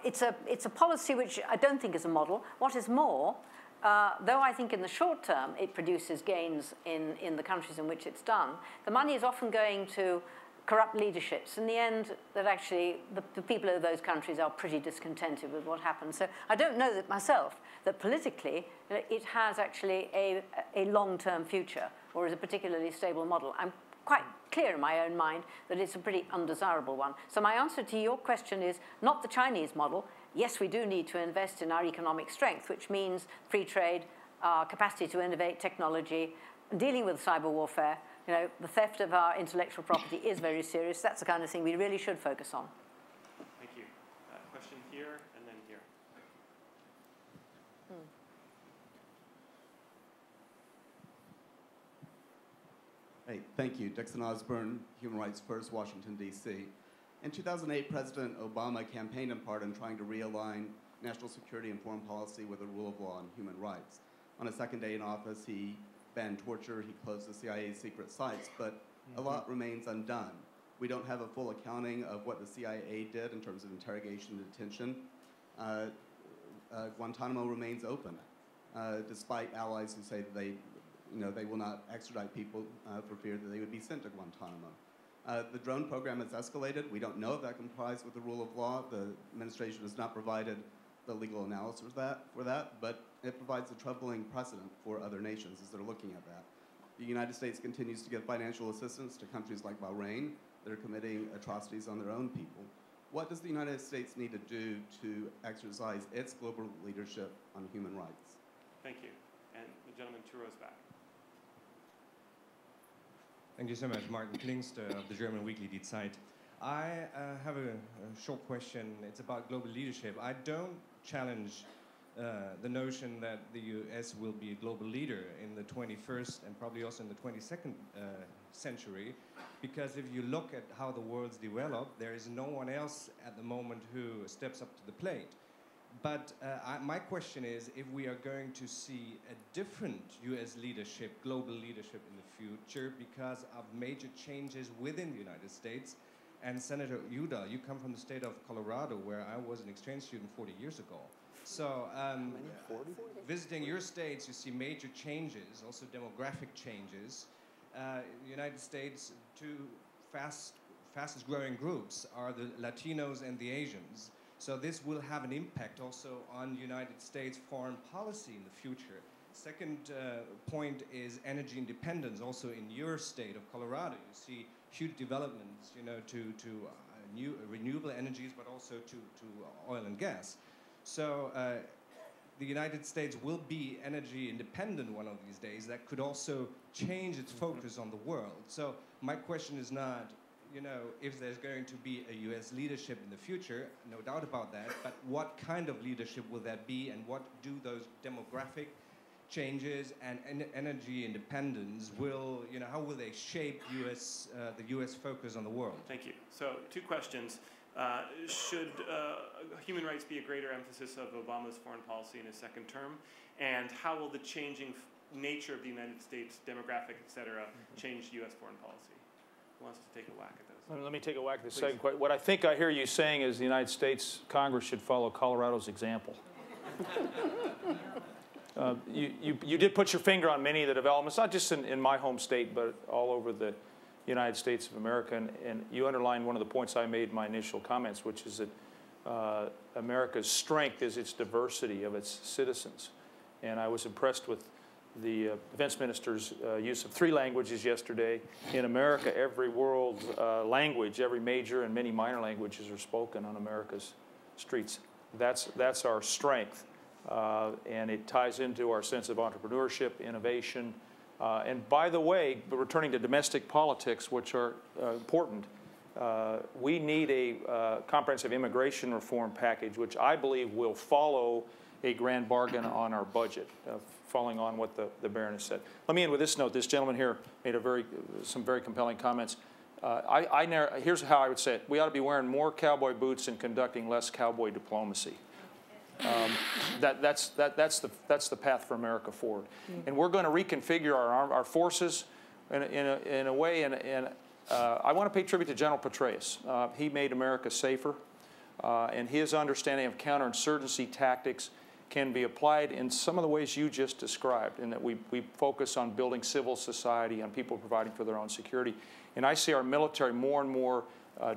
It's a policy which I don't think is a model. What is more, though I think in the short term it produces gains in the countries in which it's done, the money is often going to corrupt leaderships. In the end, that actually the people of those countries are pretty discontented with what happens. So I don't know that myself that politically it has actually a long-term future or is a particularly stable model. I'm quite clear in my own mind that it's a pretty undesirable one. So my answer to your question is not the Chinese model. Yes, we do need to invest in our economic strength, which means free trade, our capacity to innovate technology, dealing with cyber warfare. The theft of our intellectual property is very serious. That's the kind of thing we really should focus on. Thank you. Question here and then here. Hey, thank you. Dixon Osborne, Human Rights First, Washington, D.C. In 2008, President Obama campaigned in part on trying to realign national security and foreign policy with the rule of law and human rights. On his second day in office, he banned torture, he closed the CIA's secret sites, but a lot remains undone. We don't have a full accounting of what the CIA did in terms of interrogation and detention. Guantanamo remains open, despite allies who say that they will not extradite people for fear that they would be sent to Guantanamo. The drone program has escalated. We don't know if that complies with the rule of law. The administration has not provided the legal analysis for that, but it provides a troubling precedent for other nations as they're looking at that. The United States continues to give financial assistance to countries like Bahrain that are committing atrocities on their own people. What does the United States need to do to exercise its global leadership on human rights? Thank you. And the gentleman 2 rows back. Thank you so much. Martin Klingster of the German weekly Die Zeit. I have a short question. It's about global leadership. I don't challenge the notion that the US will be a global leader in the 21st and probably also in the 22nd century, because if you look at how the world's developed, there is no one else at the moment who steps up to the plate. But my question is, if we are going to see a different US leadership, global leadership in the future because of major changes within the United States. And Senator Udall, you come from the state of Colorado, where I was an exchange student 40 years ago. So visiting your states, you see major changes, also demographic changes. United States, two fastest growing groups are the Latinos and the Asians. So this will have an impact also on United States foreign policy in the future. Second point is energy independence. Also in your state of Colorado, you see huge developments, you know, to new renewable energies, but also to oil and gas. So the United States will be energy independent one of these days. That could also change its focus on the world. So my question is not, you know, if there's going to be a US leadership in the future, no doubt about that, but what kind of leadership will that be, and what do those demographic changes and energy independence will, you know, how will they shape the US focus on the world? Thank you. So 2 questions. Should human rights be a greater emphasis of Obama's foreign policy in his second term? And how will the changing nature of the United States, demographic, et cetera, change US foreign policy? Who wants to take a whack at those? Let me take a whack at the second question. What I think I hear you saying is the United States Congress should follow Colorado's example. You did put your finger on many of the developments, not just in my home state, but all over the United States of America. And you underlined one of the points I made in my initial comments, which is that America's strength is its diversity of its citizens. And I was impressed with the defense minister's use of 3 languages yesterday. In America, every world language, every major and many minor languages are spoken on America's streets. That's our strength. And it ties into our sense of entrepreneurship, innovation. And by the way, returning to domestic politics, which are important, we need a comprehensive immigration reform package, which I believe will follow a grand bargain on our budget, following on what the Baroness said. Let me end with this note. This gentleman here made some very compelling comments. Here's how I would say it. We ought to be wearing more cowboy boots and conducting less cowboy diplomacy. That's the path for America forward. And we're going to reconfigure our forces in a way, and I want to pay tribute to General Petraeus. He made America safer, and his understanding of counterinsurgency tactics can be applied in some of the ways you just described, in that we focus on building civil society, on people providing for their own security. And I see our military more and more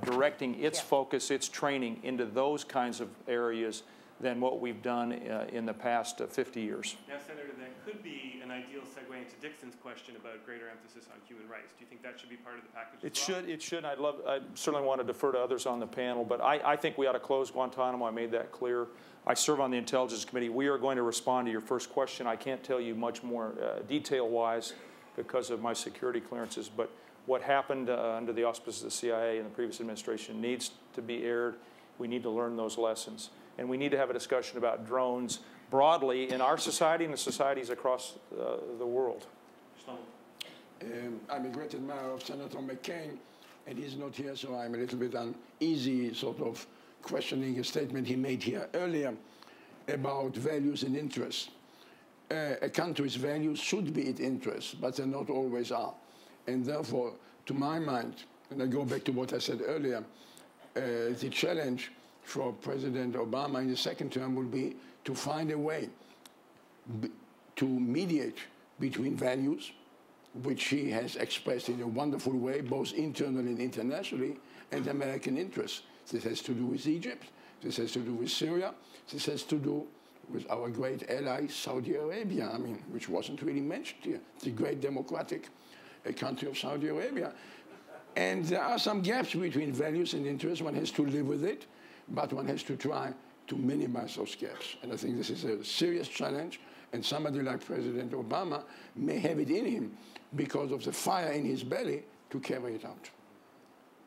directing its focus, its training into those kinds of areas than what we've done in the past 50 years. Now, Senator, that could be an ideal segue into Dixon's question about greater emphasis on human rights. Do you think that should be part of the package as well? It should. I certainly want to defer to others on the panel, but I think we ought to close Guantanamo. I made that clear. I serve on the Intelligence Committee. We are going to respond to your first question. I can't tell you much more detail-wise because of my security clearances, but what happened under the auspices of the CIA in the previous administration needs to be aired. We need to learn those lessons. And we need to have a discussion about drones broadly in our society and the societies across the world. I'm a great admirer of Senator McCain, and he's not here, so I'm a little bit uneasy sort of questioning a statement he made here earlier about values and interests. A country's values should be its interests, but they not always are. And therefore, to my mind, and I go back to what I said earlier, the challenge for President Obama in the second term will be to find a way to mediate between values, which he has expressed in a wonderful way, both internally and internationally, and American interests. This has to do with Egypt, this has to do with Syria, this has to do with our great ally, Saudi Arabia, I mean, which wasn't really mentioned here, the great democratic country of Saudi Arabia. And there are some gaps between values and interests. One has to live with it, but one has to try to minimize those gaps. And I think this is a serious challenge, and somebody like President Obama may have it in him because of the fire in his belly to carry it out.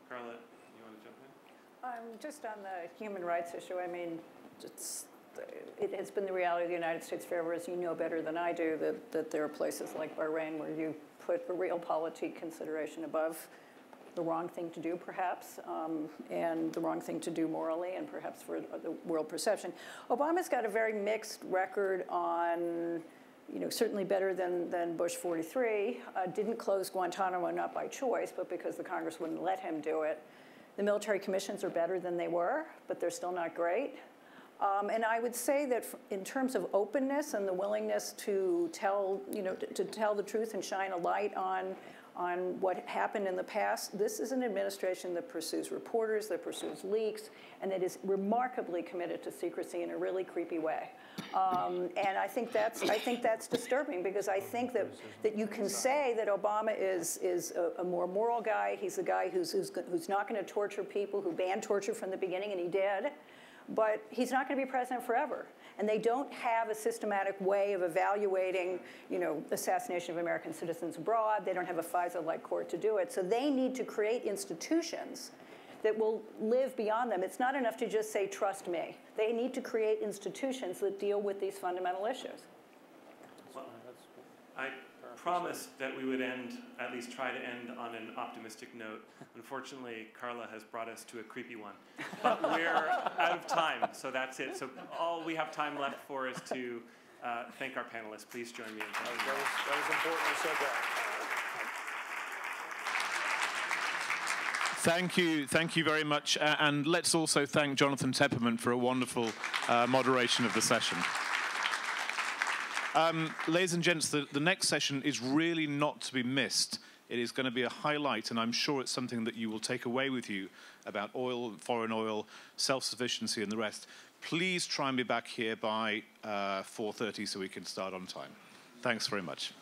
Carla, you want to jump in? Just on the human rights issue, I mean, it has been the reality of the United States forever, as you know better than I do, that there are places like Bahrain where you put a realpolitik consideration above the wrong thing to do, perhaps, and the wrong thing to do morally, and perhaps for the world perception. Obama's got a very mixed record on, you know, certainly better than Bush 43. Didn't close Guantanamo, not by choice, but because the Congress wouldn't let him do it. The military commissions are better than they were, but they're still not great. And I would say that in terms of openness and the willingness to tell, you know, to tell the truth and shine a light on what happened in the past, this is an administration that pursues reporters, that pursues leaks, and that is remarkably committed to secrecy in a really creepy way. And I think that's disturbing, because I think that you can say that Obama is a more moral guy. He's a guy who's not going to torture people, who banned torture from the beginning, and he did. But he's not going to be president forever. And they don't have a systematic way of evaluating, you know, assassination of American citizens abroad. They don't have a FISA-like court to do it. So they need to create institutions that will live beyond them. It's not enough to just say, trust me. They need to create institutions that deal with these fundamental issues. Well, I promised that we would at least try to end on an optimistic note. Unfortunately, Carla has brought us to a creepy one. But we're out of time, so that's it. So all we have time left for is to thank our panelists. Please join me in thanking them. That was important you said that. Thank you very much. And let's also thank Jonathan Tepperman for a wonderful moderation of the session. Ladies and gents, the next session is really not to be missed. It is going to be a highlight, and I'm sure it's something that you will take away with you about oil, foreign oil, self-sufficiency, and the rest. Please try and be back here by 4:30 so we can start on time. Thanks very much.